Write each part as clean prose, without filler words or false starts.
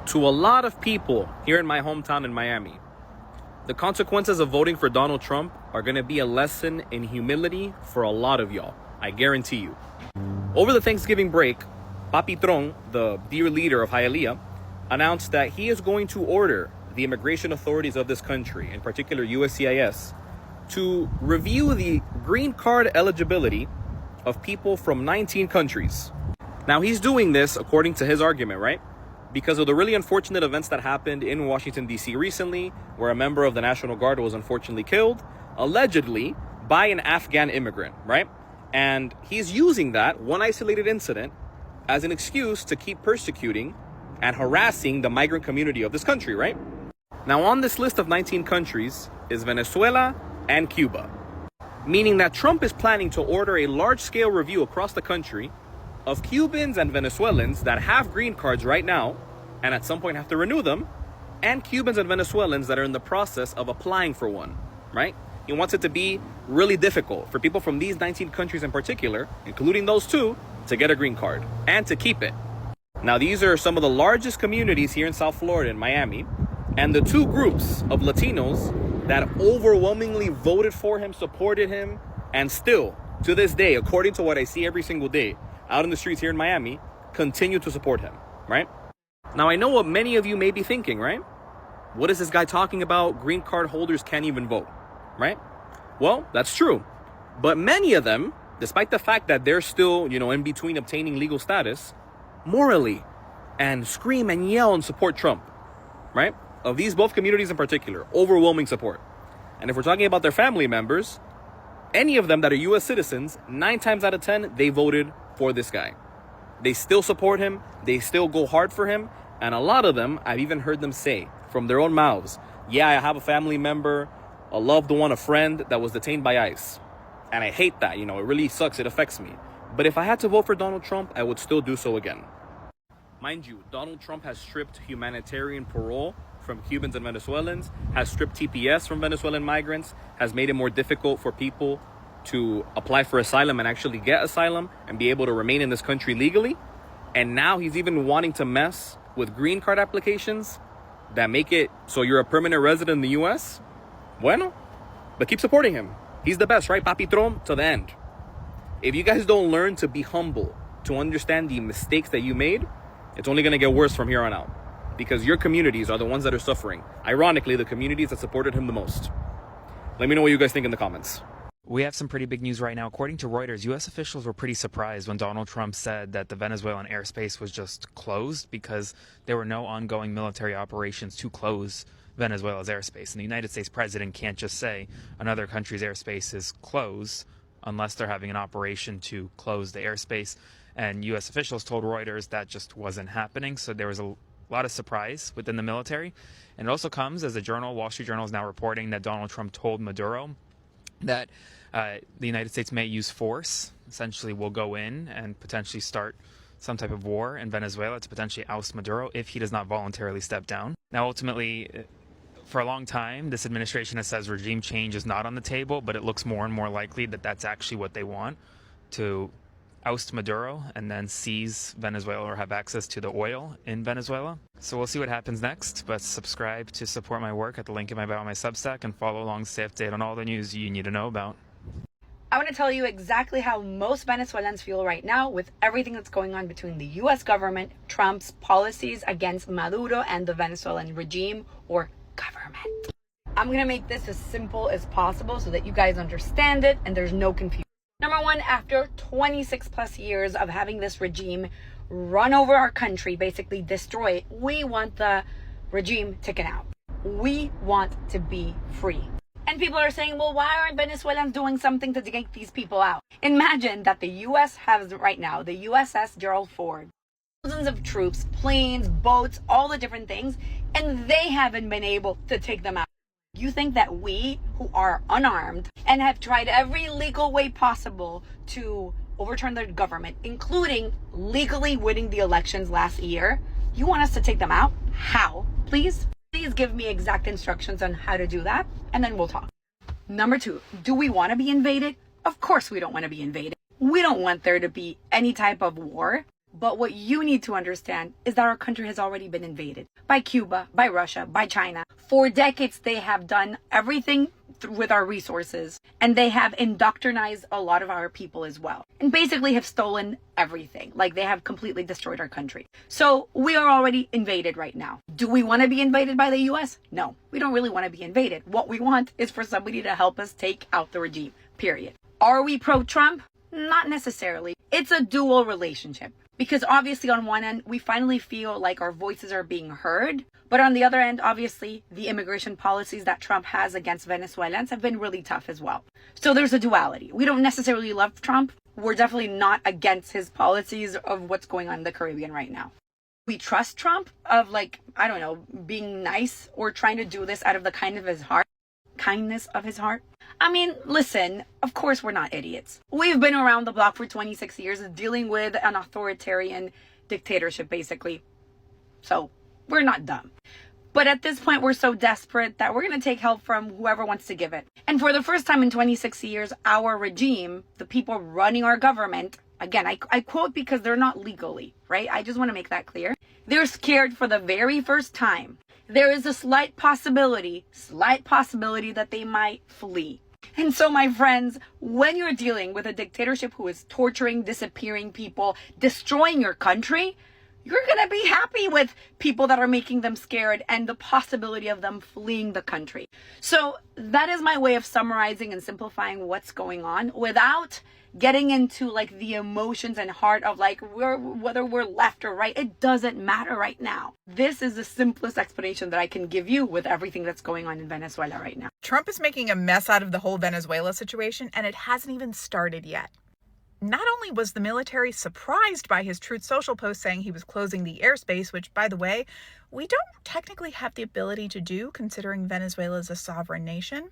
To a lot of people here in my hometown in Miami, the consequences of voting for Donald Trump are going to be a lesson in humility for a lot of y'all. I guarantee you. Over the Thanksgiving break, Papitron, the dear leader of Hialeah, announced that he is going to order the immigration authorities of this country, in particular USCIS, to review the green card eligibility of people from 19 countries. Now, he's doing this, according to his argument, right? Because of the really unfortunate events that happened in Washington, D.C. recently, where a member of the National Guard was unfortunately killed, allegedly by an Afghan immigrant, right? And he's using that one isolated incident as an excuse to keep persecuting and harassing the migrant community of this country, right? Now, on this list of 19 countries is Venezuela and Cuba, meaning that Trump is planning to order a large-scale review across the country of Cubans and Venezuelans that have green cards right now and at some point have to renew them, and Cubans and Venezuelans that are in the process of applying for one, right? He wants it to be really difficult for people from these 19 countries in particular, including those two, to get a green card and to keep it. Now, these are some of the largest communities here in South Florida and Miami, and the two groups of Latinos that overwhelmingly voted for him, supported him, and still, to this day, according to what I see every single day out in the streets here in Miami, continue to support him, right? Now, I know what many of you may be thinking, right? What is this guy talking about? Green card holders can't even vote, right? Well, that's true. But many of them, despite the fact that they're still, in between obtaining legal status, morally and scream and yell and support Trump, right? Of these both communities in particular, overwhelming support. And if we're talking about their family members, any of them that are U.S. citizens, 9 times out of 10, they voted for this guy. They still support him. They still go hard for him. And a lot of them, I've even heard them say from their own mouths, yeah, I have a family member, a loved one, a friend that was detained by ICE. And I hate that, it really sucks. It affects me. But if I had to vote for Donald Trump, I would still do so again. Mind you, Donald Trump has stripped humanitarian parole from Cubans and Venezuelans, has stripped TPS from Venezuelan migrants, has made it more difficult for people to apply for asylum and actually get asylum and be able to remain in this country legally. And now he's even wanting to mess with green card applications that make it so you're a permanent resident in the U.S. Bueno, but keep supporting him. He's the best, right? Papitron to the end. If you guys don't learn to be humble, to understand the mistakes that you made, it's only going to get worse from here on out. Because your communities are the ones that are suffering. Ironically, the communities that supported him the most. Let me know what you guys think in the comments. We have some pretty big news right now. According to Reuters, U.S. officials were pretty surprised when Donald Trump said that the Venezuelan airspace was just closed because there were no ongoing military operations to close Venezuela's airspace. And the United States president can't just say another country's airspace is closed unless they're having an operation to close the airspace. And U.S. officials told Reuters that just wasn't happening. So there was a lot of surprise within the military. And it also comes as the Wall Street Journal is now reporting that Donald Trump told Maduro that the United States may use force, essentially will go in and potentially start some type of war in Venezuela to potentially oust Maduro if he does not voluntarily step down. Now, ultimately, for a long time, this administration has said regime change is not on the table, but it looks more and more likely that that's actually what they want, to oust Maduro and then seize Venezuela or have access to the oil in Venezuela. So we'll see what happens next, but subscribe to support my work at the link in my bio on my Substack and follow along to stay updated on all the news you need to know about. I want to tell you exactly how most Venezuelans feel right now with everything that's going on between the U.S. government, Trump's policies against Maduro and the Venezuelan regime or government. I'm going to make this as simple as possible so that you guys understand it and there's no confusion. Number one, after 26 plus years of having this regime run over our country, basically destroy it, we want the regime taken out. We want to be free. And people are saying, well, why aren't Venezuelans doing something to get these people out? Imagine that the U.S. has right now the USS Gerald Ford, thousands of troops, planes, boats, all the different things, and they haven't been able to take them out. You think that we, who are unarmed and have tried every legal way possible to overturn the government, including legally winning the elections last year, you want us to take them out? How? Please give me exact instructions on how to do that, and then we'll talk. Number two, do we want to be invaded? Of course we don't want to be invaded. We don't want there to be any type of war. But what you need to understand is that our country has already been invaded by Cuba, by Russia, by China. For decades, they have done everything with our resources, and they have indoctrinized a lot of our people as well, and basically have stolen everything. Like, they have completely destroyed our country. So we are already invaded right now. Do we want to be invaded by the US? No, we don't really want to be invaded. What we want is for somebody to help us take out the regime, period. Are we pro-Trump? Not necessarily. It's a dual relationship. Because obviously on one end, we finally feel like our voices are being heard. But on the other end, obviously, the immigration policies that Trump has against Venezuelans have been really tough as well. So there's a duality. We don't necessarily love Trump. We're definitely not against his policies of what's going on in the Caribbean right now. We trust Trump of, like, I don't know, being nice or trying to do this out of the kindness of his heart. I mean, listen, of course we're not idiots. We've been around the block for 26 years dealing with an authoritarian dictatorship, basically. So we're not dumb. But at this point, we're so desperate that we're going to take help from whoever wants to give it. And for the first time in 26 years, our regime, the people running our government, again, I quote because they're not legally, right? I just want to make that clear. They're scared for the very first time. There is a slight possibility that they might flee. And so, my friends, when you're dealing with a dictatorship who is torturing, disappearing people, destroying your country, you're going to be happy with people that are making them scared and the possibility of them fleeing the country. So that is my way of summarizing and simplifying what's going on without getting into like the emotions and heart of like whether we're left or right. It doesn't matter right now. This is the simplest explanation that I can give you with everything that's going on in Venezuela right now. Trump is making a mess out of the whole Venezuela situation, and it hasn't even started yet. Not only was the military surprised by his Truth Social post saying he was closing the airspace, which, by the way, we don't technically have the ability to do considering Venezuela is a sovereign nation.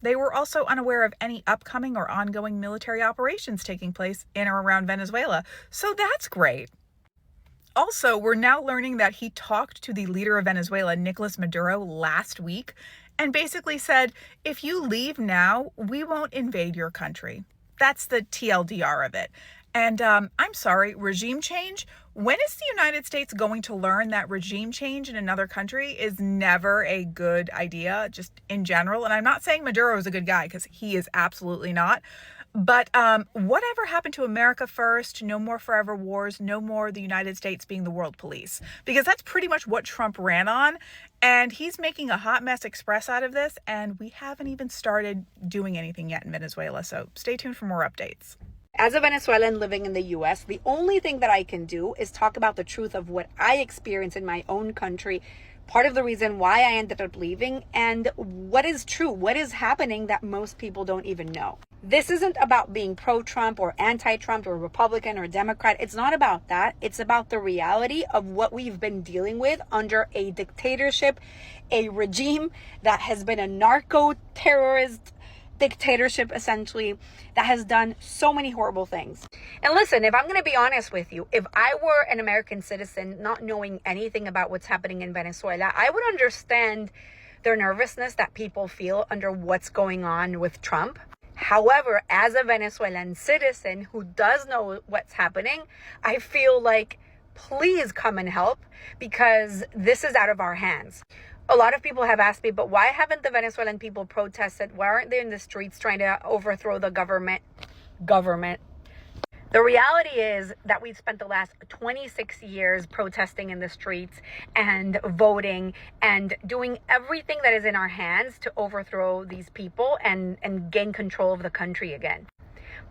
They were also unaware of any upcoming or ongoing military operations taking place in or around Venezuela, so that's great. Also, we're now learning that he talked to the leader of Venezuela, Nicolas Maduro, last week and basically said, if you leave now, we won't invade your country. That's the TLDR of it. And I'm sorry, regime change? When is the United States going to learn that regime change in another country is never a good idea, just in general? And I'm not saying Maduro is a good guy, because he is absolutely not. But whatever happened to America first? No more forever wars, no more the United States being the world police. Because that's pretty much what Trump ran on. And he's making a hot mess express out of this. And we haven't even started doing anything yet in Venezuela. So stay tuned for more updates. As a Venezuelan living in the US, the only thing that I can do is talk about the truth of what I experienced in my own country. Part of the reason why I ended up leaving and what is true, what is happening that most people don't even know. This isn't about being pro-Trump or anti-Trump or Republican or Democrat. It's not about that. It's about the reality of what we've been dealing with under a dictatorship, a regime that has been a narco-terrorist dictatorship, essentially, that has done so many horrible things. And listen, if I'm going to be honest with you, if I were an American citizen not knowing anything about what's happening in Venezuela, I would understand their nervousness that people feel under what's going on with Trump. However, as a Venezuelan citizen who does know what's happening, I feel like, please come and help, because this is out of our hands. A lot of people have asked me, but why haven't the Venezuelan people protested? Why aren't they in the streets trying to overthrow the government? The reality is that we've spent the last 26 years protesting in the streets and voting and doing everything that is in our hands to overthrow these people and gain control of the country again.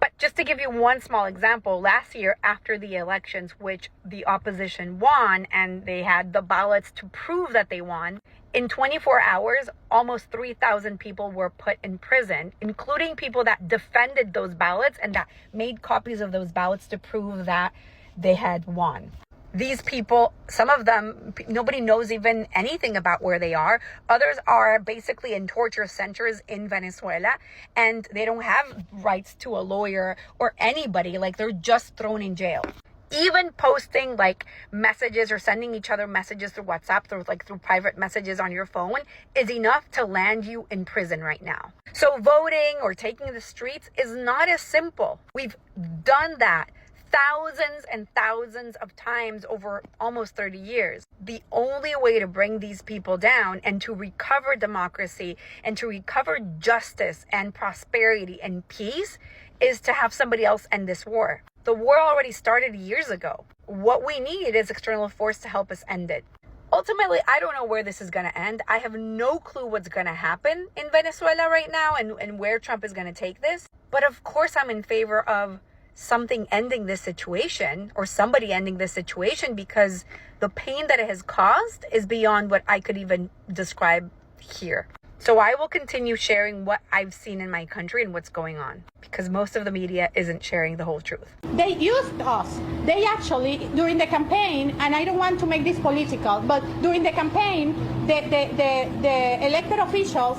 But just to give you one small example, last year after the elections, which the opposition won and they had the ballots to prove that they won, in 24 hours, almost 3,000 people were put in prison, including people that defended those ballots and that made copies of those ballots to prove that they had won. These people, some of them, nobody knows even anything about where they are. Others are basically in torture centers in Venezuela, and they don't have rights to a lawyer or anybody. Like, they're just thrown in jail. Even posting like messages or sending each other messages through WhatsApp, through private messages on your phone is enough to land you in prison right now. So voting or taking the streets is not as simple. We've done that thousands and thousands of times over almost 30 years. The only way to bring these people down and to recover democracy and to recover justice and prosperity and peace is to have somebody else end this war. The war already started years ago. What we need is external force to help us end it. Ultimately, I don't know where this is going to end. I have no clue what's going to happen in Venezuela right now and where Trump is going to take this. But of course, I'm in favor of something ending this situation or somebody ending this situation, because the pain that it has caused is beyond what I could even describe here. So I will continue sharing what I've seen in my country and what's going on, because most of the media isn't sharing the whole truth. They used us. They actually, during the campaign, and I don't want to make this political, but during the campaign, the elected officials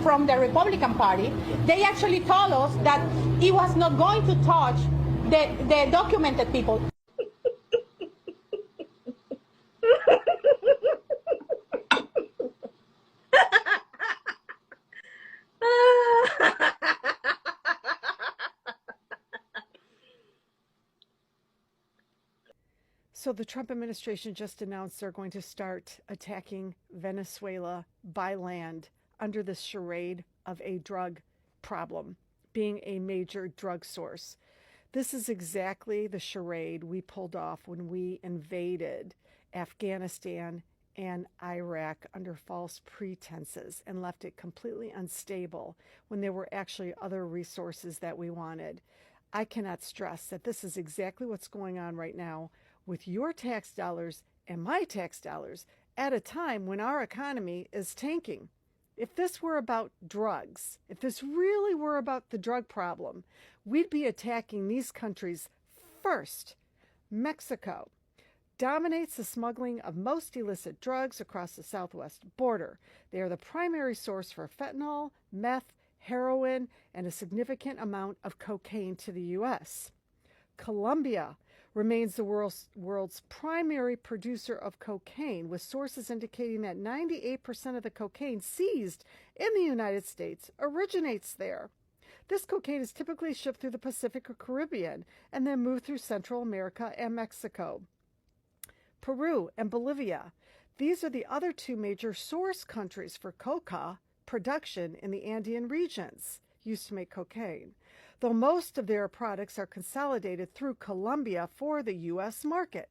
from the Republican Party, they actually told us that he was not going to touch the documented people. So the Trump administration just announced they're going to start attacking Venezuela by land under the charade of a drug problem being a major drug source. This is exactly the charade we pulled off when we invaded Afghanistan and Iraq under false pretenses and left it completely unstable when there were actually other resources that we wanted. I cannot stress that this is exactly what's going on right now with your tax dollars and my tax dollars at a time when our economy is tanking. If this were about drugs, if this really were about the drug problem, we'd be attacking these countries first. Mexico dominates the smuggling of most illicit drugs across the southwest border. They are the primary source for fentanyl, meth, heroin, and a significant amount of cocaine to the U.S. Colombia remains the world's primary producer of cocaine, with sources indicating that 98% of the cocaine seized in the United States originates there. This cocaine is typically shipped through the Pacific or Caribbean and then moved through Central America and Mexico. Peru and Bolivia, these are the other two major source countries for coca production in the Andean regions used to make cocaine, though most of their products are consolidated through Colombia for the U.S. market.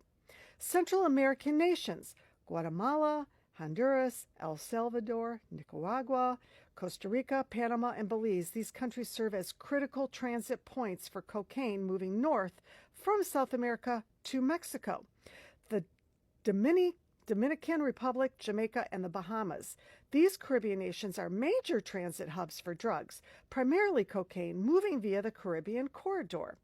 Central American nations, Guatemala, Honduras, El Salvador, Nicaragua, Costa Rica, Panama, and Belize, these countries serve as critical transit points for cocaine moving north from South America to Mexico. The Dominican Republic, Jamaica, and the Bahamas. These Caribbean nations are major transit hubs for drugs, primarily cocaine, moving via the Caribbean corridor.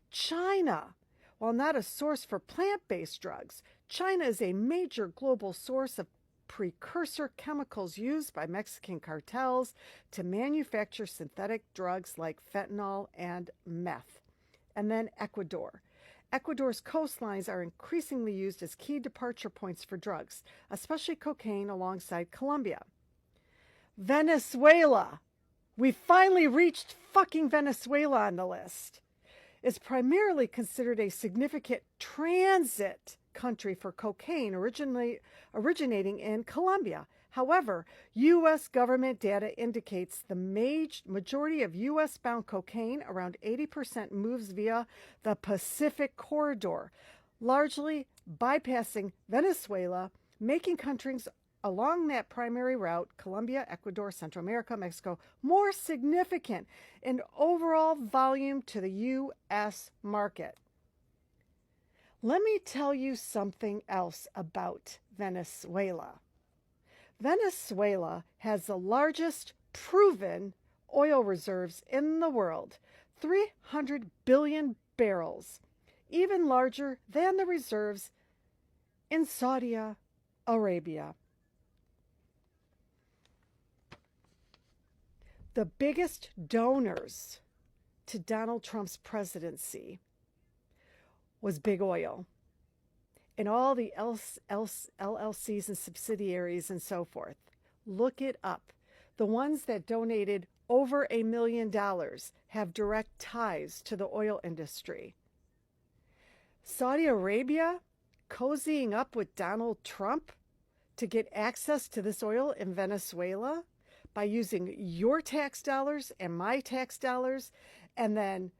China, while not a source for plant-based drugs, China is a major global source of precursor chemicals used by Mexican cartels to manufacture synthetic drugs like fentanyl and meth. And then Ecuador. Ecuador's coastlines are increasingly used as key departure points for drugs, especially cocaine, alongside Colombia. Venezuela. We finally reached fucking Venezuela on the list. Is primarily considered a significant transit country for cocaine originating in Colombia. However, U.S. government data indicates the majority of U.S.-bound cocaine, around 80%, moves via the Pacific corridor, largely bypassing Venezuela, making countries along that primary route, Colombia, Ecuador, Central America, Mexico, more significant in overall volume to the U.S. market. Let me tell you something else about Venezuela. Venezuela has the largest proven oil reserves in the world, 300 billion barrels, even larger than the reserves in Saudi Arabia. The biggest donors to Donald Trump's presidency was big oil and all the LLCs and subsidiaries and so forth. Look it up. The ones that donated over $1 million have direct ties to the oil industry. Saudi Arabia cozying up with Donald Trump to get access to this oil in Venezuela by using your tax dollars and my tax dollars, and then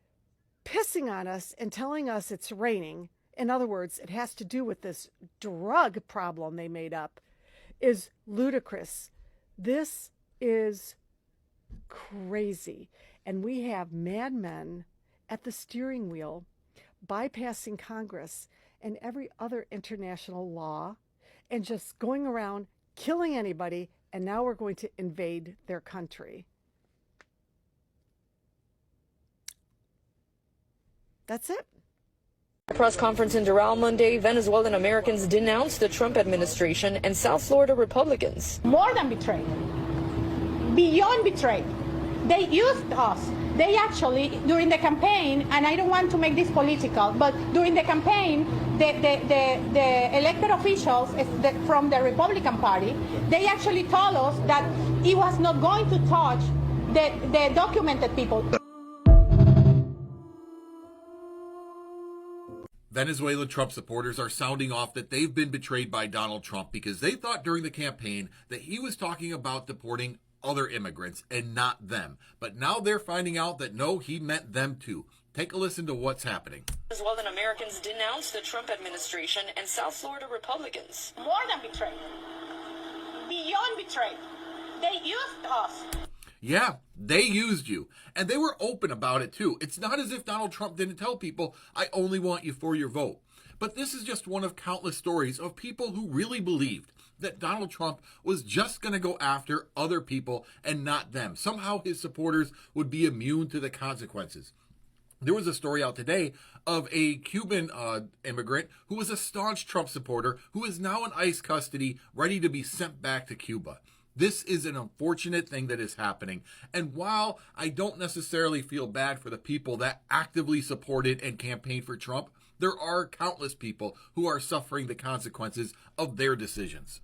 pissing on us and telling us it's raining. In other words, it has to do with this drug problem they made up, is ludicrous. This is crazy. And we have madmen at the steering wheel, bypassing Congress and every other international law, and just going around killing anybody, and now we're going to invade their country. That's it. Press conference in Doral Monday, Venezuelan Americans denounced the Trump administration and South Florida Republicans. More than betrayed, beyond betrayed. They used us. They actually, during the campaign, and I don't want to make this political, but during the campaign, the elected officials from the Republican Party, they actually told us that he was not going to touch the documented people. Venezuelan Trump supporters are sounding off that they've been betrayed by Donald Trump because they thought during the campaign that he was talking about deporting other immigrants and not them. But now they're finding out that no, he meant them too. Take a listen to what's happening. Venezuelan Americans denounced the Trump administration and South Florida Republicans. More than betrayed, beyond betrayed. They used us. Yeah, they used you. And they were open about it too. It's not as if Donald Trump didn't tell people, I only want you for your vote. But this is just one of countless stories of people who really believed that Donald Trump was just going to go after other people and not them. Somehow his supporters would be immune to the consequences. There was a story out today of a Cuban immigrant who was a staunch Trump supporter who is now in ICE custody, ready to be sent back to Cuba. This is an unfortunate thing that is happening. And while I don't necessarily feel bad for the people that actively supported and campaigned for Trump, there are countless people who are suffering the consequences of their decisions.